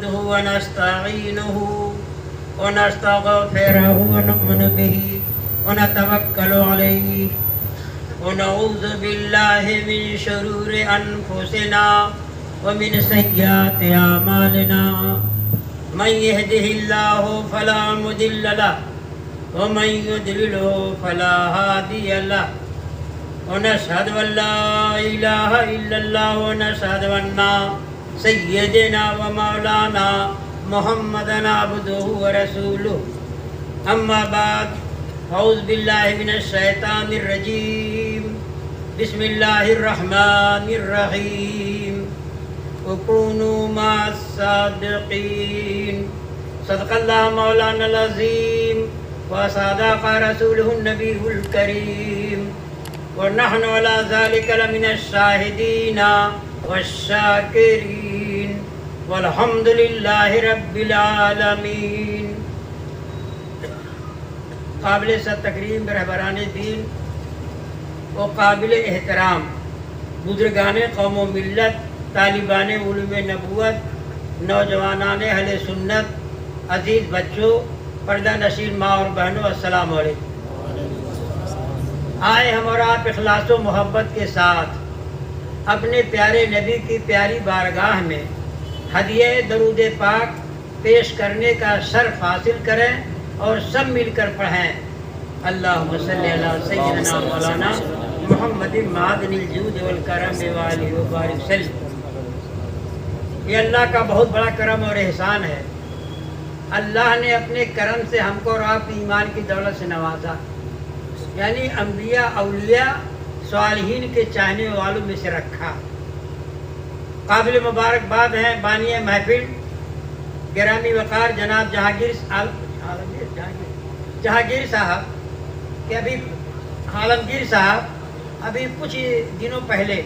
نحمده ونستعينه ونستغفره ونؤمن به ونتوكل عليه ونعوذ بالله من شرور أنفسنا ومن سيئات أعمالنا من يهده الله فلا مضل له ومن يضلله فلا هادي له ونشهد أن لا إله إلا الله ونشهد أن سيدنا ومولانا محمدا عبده ورسوله أما بعد أعوذ بالله من الشيطان الرجيم بسم الله الرحمن الرحيم وكونوا مع الصادقين صدق الله مولانا العظيم وصدق رسوله النبي الكريم ونحن على ذلك لمن الشاهدين والشاكرين والحمد لله رب العالمين. قابل صد تکریم رہبران دین و قابل احترام بزرگان قوم و ملت، طالبان علوم نبوت، نوجوانان اہل سنت، عزیز بچوں، پردہ نشین ماں اور بہنوں، السلام علیکم. آئے ہم اور آپ اخلاص و محبت کے ساتھ اپنے پیارے نبی کی پیاری بارگاہ میں ہدیہ درود پاک پیش کرنے کا شرف حاصل کریں اور سب مل کر پڑھیں. اللہم صلی علی سیدنا مولانا محمد معدن الجود والکرم والہ وبارک وسلم. یہ اللہ کا بہت بڑا کرم اور احسان ہے. اللہ نے اپنے کرم سے ہم کو اور آپ ایمان کی دولت سے نوازا، یعنی انبیاء، اولیاء، صالحین کے چاہنے والوں میں سے رکھا. قابل مبارکباد ہیں بانی محفل گرامی وقار جناب جہانگیر صاحب کہ عالمگیر صاحب ابھی کچھ دنوں پہلے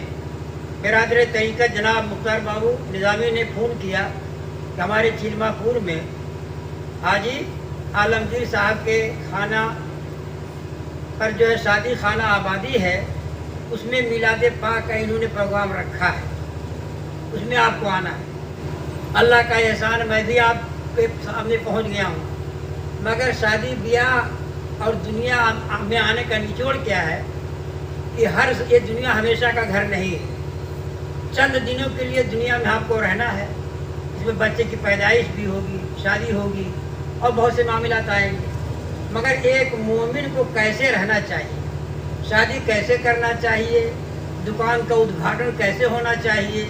برادر طریقت جناب مختار بابو نظامی نے فون کیا کہ ہمارے چیلما پور میں حاجی عالمگیر صاحب کے خانہ پر جو ہے شادی خانہ آبادی ہے، اس میں میلاد پاک کا انہوں نے پروگرام رکھا ہے، اس میں آپ کو آنا ہے. اللہ کا احسان، میں بھی آپ کے سامنے پہنچ گیا ہوں، مگر شادی بیاہ اور دنیا میں آنے کا نچوڑ کیا ہے کہ یہ دنیا ہمیشہ کا گھر نہیں ہے. چند دنوں کے لیے دنیا میں آپ کو رہنا ہے، اس میں بچے کی پیدائش بھی ہوگی، شادی ہوگی اور بہت سے معاملات آئیں گے. مگر ایک مومن کو کیسے رہنا چاہیے، شادی کیسے کرنا چاہیے، دکان کا ادگھاٹن کیسے ہونا چاہیے،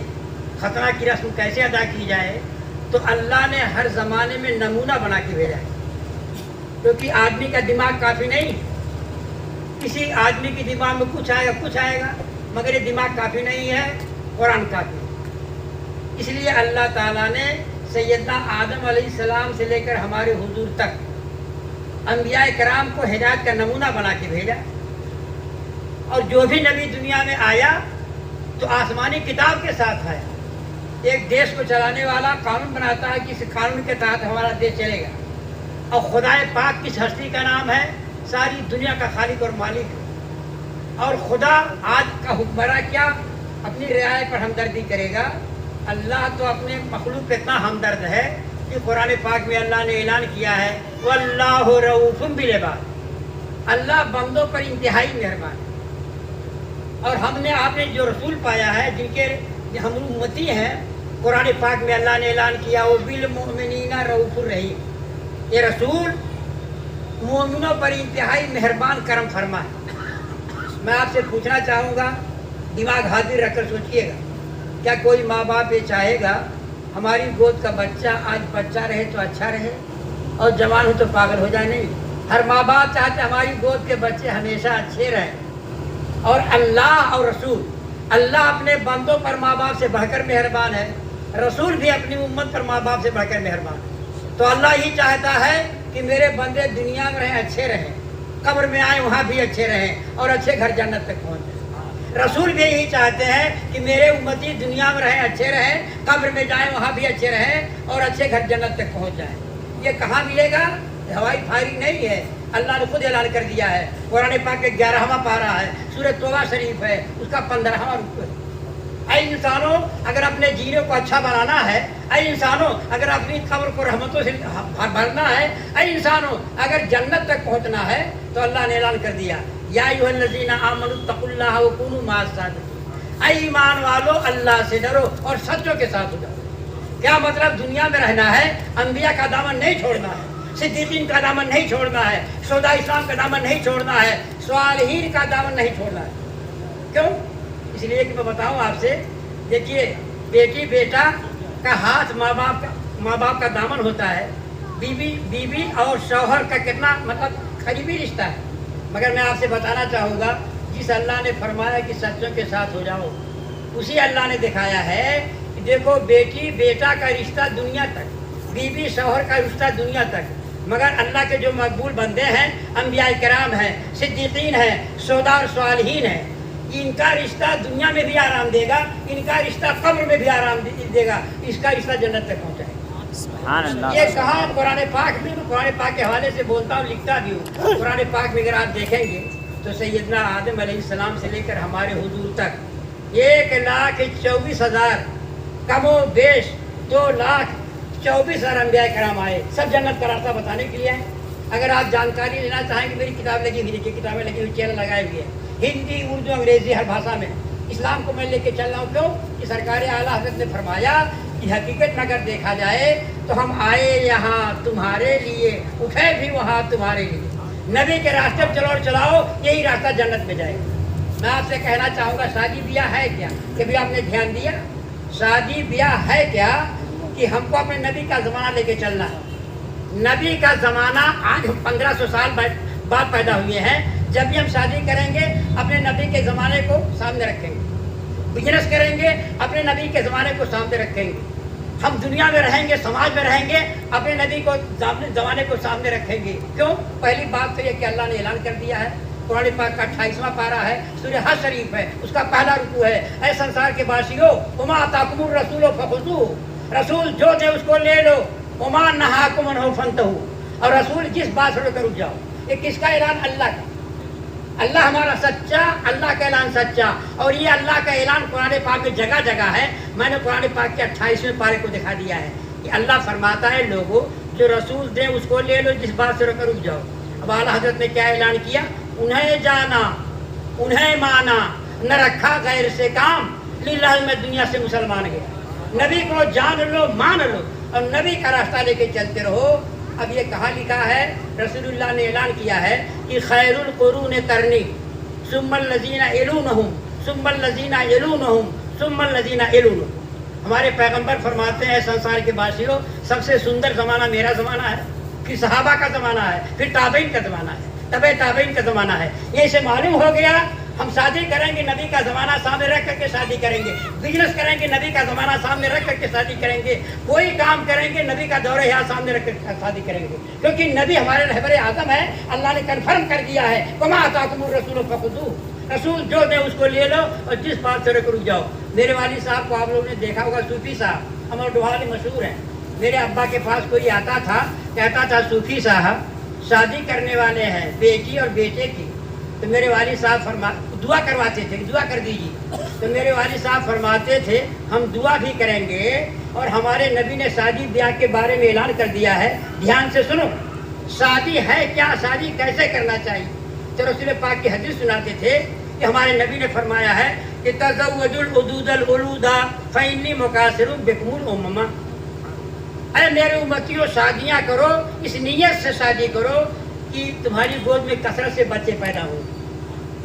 ختنہ کی رسم کیسے ادا کی جائے، تو اللہ نے ہر زمانے میں نمونہ بنا کے بھیجا ہے. کیونکہ آدمی کا دماغ کافی نہیں، کسی آدمی کی دماغ میں کچھ آئے گا مگر یہ دماغ کافی نہیں ہے، قرآن کافی. اس لیے اللہ تعالیٰ نے سیدنا آدم علیہ السلام سے لے کر ہمارے حضور تک انبیاء کرام کو ہدایت کا نمونہ بنا کے بھیجا. اور جو بھی نبی دنیا میں آیا تو آسمانی کتاب کے ساتھ آیا. ایک دیش کو چلانے والا قانون بناتا ہے کہ اس قانون کے تحت ہمارا دیش چلے گا. اور خدا پاک کس ہستی کا نام ہے؟ ساری دنیا کا خالق اور مالک. اور خدا آج کا حکمراں کیا اپنی رعایت پر ہمدردی کرے گا؟ اللہ تو اپنے مخلوق پہ اتنا ہمدرد ہے کہ قرآن پاک میں اللہ نے اعلان کیا ہے واللہ رؤوف بالعباد، اللہ بندوں پر انتہائی مہربان ہے. اور ہم نے آپ نے جو رسول پایا ہے، جن کے ہم امتی ہیں، قرآن پاک میں اللہ نے اعلان کیا وہ بالمؤمنین رؤوف الرحیم. یہ رسول مومنوں پر انتہائی مہربان کرم فرما ہے. میں آپ سے پوچھنا چاہوں گا، دماغ حاضر رکھ کر سوچئے گا، کیا کوئی ماں باپ یہ چاہے گا ہماری گود کا بچہ آج بچہ رہے تو اچھا رہے اور جوان ہو تو پاگل ہو جائے؟ نہیں. ہر ماں باپ چاہتے ہماری گود کے بچے ہمیشہ اچھے رہیں. اور اللہ اور رسول، اللہ اپنے بندوں پر ماں باپ سے بڑھ کر مہربان ہے، رسول بھی اپنی امت پر ماں باپ سے بڑھ کر مہربان ہے. تو اللہ یہ چاہتا ہے کہ میرے بندے دنیا میں رہیں اچھے رہیں، قبر میں آئیں وہاں بھی اچھے رہیں اور اچھے گھر جنت تک پہنچیں. رسول بھی یہی چاہتے ہیں کہ میرے امتی دنیا میں رہیں اچھے رہیں، قبر میں جائیں وہاں بھی اچھے رہیں اور اچھے گھر جنت تک پہنچ جائیں. یہ کہاں ملے گا؟ ہوائی فائرنگ نہیں ہے، اللہ نے خود اعلان کر دیا ہے. قرآن پاک کے 11واں پارہ ہے، سورہ توبہ شریف ہے، اس کا 15واں رکوع ہے. اے انسانوں اگر اپنے جینے کو اچھا بنانا ہے، اے انسانوں اگر اپنی قبر کو رحمتوں سے بھرنا ہے، اے انسانوں اگر جنت تک پہنچنا ہے، تو اللہ نے اعلان کر دیا یا ایھا الذین آمنوا اتقوا اللہ وکونوا مع الصادقین، اے ایمان والو اللہ سے ڈرو اور سچوں کے ساتھ ہو جاؤ۔ کیا مطلب؟ دنیا میں رہنا ہے، انبیاء کا دامن نہیں چھوڑنا ہے، صدیقین کا دامن نہیں چھوڑنا ہے، شہداء اسلام کا دامن نہیں چھوڑنا ہے، صالحین کا دامن نہیں چھوڑنا ہے۔ کیوں؟ اس لیے کہ میں بتاؤں آپ سے، دیکھیے بیٹی بیٹا کا ہاتھ ماں باپ کا دامن ہوتا ہے، بیوی اور شوہر کا کتنا مطلب قریبی رشتہ ہے، مگر میں آپ سے بتانا چاہوں گا جس اللہ نے فرمایا کہ سچوں کے ساتھ ہو جاؤ، اسی اللہ نے دکھایا ہے کہ دیکھو بیٹی بیٹا کا رشتہ دنیا تک، بیوی شوہر کا رشتہ دنیا تک، مگر اللہ کے جو مقبول بندے ہیں، انبیاء کرام ہیں، صدیقین ہیں، شہداء اور صالحین ہیں، ان کا رشتہ دنیا میں بھی آرام دے گا، ان کا رشتہ قبر میں بھی آرام دے گا، اس کا رشتہ جنت تک پہنچائے گا۔ یہ کہا قرآن پاک میں، قرآن پاک کے حوالے سے بولتا ہوں، لکھتا بھی ہوں۔ قرآن پاک میں اگر آپ دیکھیں گے تو سیدنا آدم علیہ السلام سے لے کر ہمارے حضور تک 1,24,000 کم و بیش 2,24,000 انبیاء کرام آئے، سب جنت کا راستہ بتانے کے لیے ہیں۔ اگر آپ جانکاری لینا چاہیں کہ میری کتاب لگی ہوئی، دیکھیے کتابیں لگی ہوئی، چینل لگائے ہوئے ہیں، ہندی اردو انگریزی ہر بھاشا میں اسلام کو میں لے کے چل رہا ہوں۔ کیوں کہ سرکار اعلیٰ حضرت نے فرمایا کہ حقیقت میں اگر دیکھا جائے تو ہم آئے یہاں تمہارے لیے، اٹھے بھی وہاں تمہارے لیے، نبی کے راستے پر چلو اور چلاؤ، یہی راستہ جنت میں جائے گا۔ میں آپ سے کہنا چاہوں گا شادی بیاہ ہے کیا؟ کبھی آپ نے دھیان دیا شادی بیاہ ہے کیا؟ کہ ہم کو اپنے نبی کا زمانہ لے کے چلنا ہے۔ نبی کا زمانہ آج 1500 سال بعد پیدا ہوئے ہیں۔ جب بھی ہم شادی کریں گے اپنے نبی کے زمانے کو سامنے رکھیں گے، بزنس کریں گے اپنے نبی کے زمانے کو سامنے رکھیں گے، ہم دنیا میں رہیں گے، سماج میں رہیں گے، اپنے نبی کو زمانے کو سامنے رکھیں گے۔ کیوں؟ پہلی بات تو یہ کہ اللہ نے اعلان کر دیا ہے، قرآن پاک کا 28واں پارہ ہے، سورہ حج شریف ہے، اس کا پہلا رکوع ہے، اے سنسار کے باشیو وما آتاکم الرسول فخذوہ، رسول جو دے اس کو لے لو، وما نہاکم عنہ فانتہوا، اور رسول جس بات سے روکے رک جاؤ۔ یہ کس کا اعلان؟ اللہ کا۔ اللہ ہمارا سچا، اللہ کا اعلان سچا، اور یہ اللہ کا اعلان قرآن پاک میں جگہ جگہ ہے۔ میں نے قرآن پاک کے 28ویں پارے کو دکھا دیا ہے کہ اللہ فرماتا ہے لوگوں جو رسول دیں اس کو لے لو، جس بات سے روکے رک جاؤ۔ اب اعلیٰ حضرت نے کیا اعلان کیا؟ انہیں جانا، انہیں مانا، نہ رکھا غیر سے کام، للہ میں دنیا سے مسلمان گیا۔ نبی کو جان لو، مان لو، اور نبی کا راستہ لے کے چلتے رہو۔ اب یہ کہاں لکھا ہے؟ رسول اللہ نے اعلان کیا ہے کہ خیر القرون قرنی ثم الذین یلونہم ثم الذین یلونہم ثم الذین یلونہم۔ ہمارے پیغمبر فرماتے ہیں سنسار کے باشیوں سب سے سندر زمانہ میرا زمانہ ہے، پھر صحابہ کا زمانہ ہے، پھر تابعین کا زمانہ ہے، تبع تابعین کا زمانہ ہے۔ یہ اسے معلوم ہو گیا ہم شادی کریں گے نبی کا زمانہ سامنے رکھ کر کے شادی کریں گے، بزنس کریں گے نبی کا زمانہ سامنے رکھ کر کے شادی کریں گے، کوئی کام کریں گے نبی کا دور حیات سامنے رکھ کر شادی کریں گے، کیونکہ نبی ہمارے رہبر اعظم ہے۔ اللہ نے کنفرم کر دیا ہے وما آتاکم الرسول فخذوہ، رسول جو دے اس کو لے لو اور جس بات سے رک جاؤ۔ میرے والد صاحب کو آپ لوگوں نے دیکھا ہوگا، صوفی صاحب ہمارے ڈوہا میں مشہور ہیں۔ میرے ابا کے پاس کوئی آتا تھا، کہتا تھا صوفی صاحب شادی کرنے والے ہیں بیٹی اور بیٹے کی، تو میرے والد صاحب دعا کرواتے تھے، دعا کر دیجیے، تو میرے والد صاحب فرماتے تھے ہم دعا بھی کریں گے، اور ہمارے نبی نے شادی بیاہ کے بارے میں اعلان کر دیا ہے، دھیان سے سنو، شادی ہے کیا، شادی کیسے کرنا چاہیے۔ تو رسول پاک کی حدیث سناتے تھے کہ ہمارے نبی نے فرمایا ہے کہ تزوجوا الودود الولودا فإنی مکاثر بکم الامم، اے میرے امتیوں شادیاں کرو، اس نیت سے شادی کرو کہ تمہاری گود میں کثرت سے بچے پیدا ہوں۔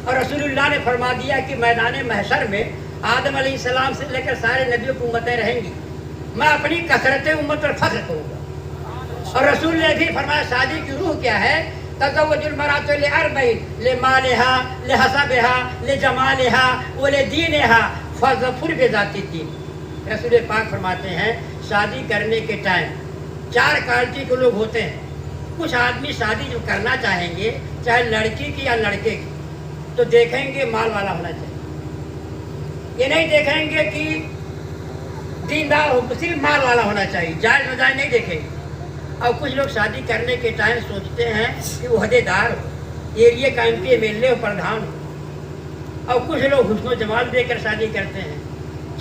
اور رسول اللہ نے فرما دیا کہ میدان محشر میں آدم علیہ السلام سے لے کر سارے نبیوں کی امتیں رہیں گی، میں اپنی کثرت امت پر فخر کروں گا۔ اور رسول نے بھی فرمایا شادی کی روح کیا ہے؟ تزوج المرأۃ لأربع، لمالها، لحسبها، لجمالها، ولدینها، فاظفر بذات الدین۔ رسول پاک فرماتے ہیں شادی کرنے کے ٹائم 4 کوالٹی کے لوگ ہوتے ہیں۔ کچھ آدمی شادی جو کرنا چاہیں گے چاہے لڑکی کی یا لڑکے کی، تو دیکھیں گے مال والا ہونا چاہیے، یہ نہیں دیکھیں گے کہ دیندار ہو، صرف مال والا ہونا چاہیے، جائز ناجائز نہیں دیکھیں گے۔ اور کچھ لوگ شادی کرنے کے ٹائم سوچتے ہیں کہ وہ عہدے دار ہو، ایریے کا MP MLA ہو، پردھان ہو، اور کچھ لوگ حسن و جمال دے کر شادی کرتے ہیں،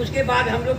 اس کے بعد ہم لوگ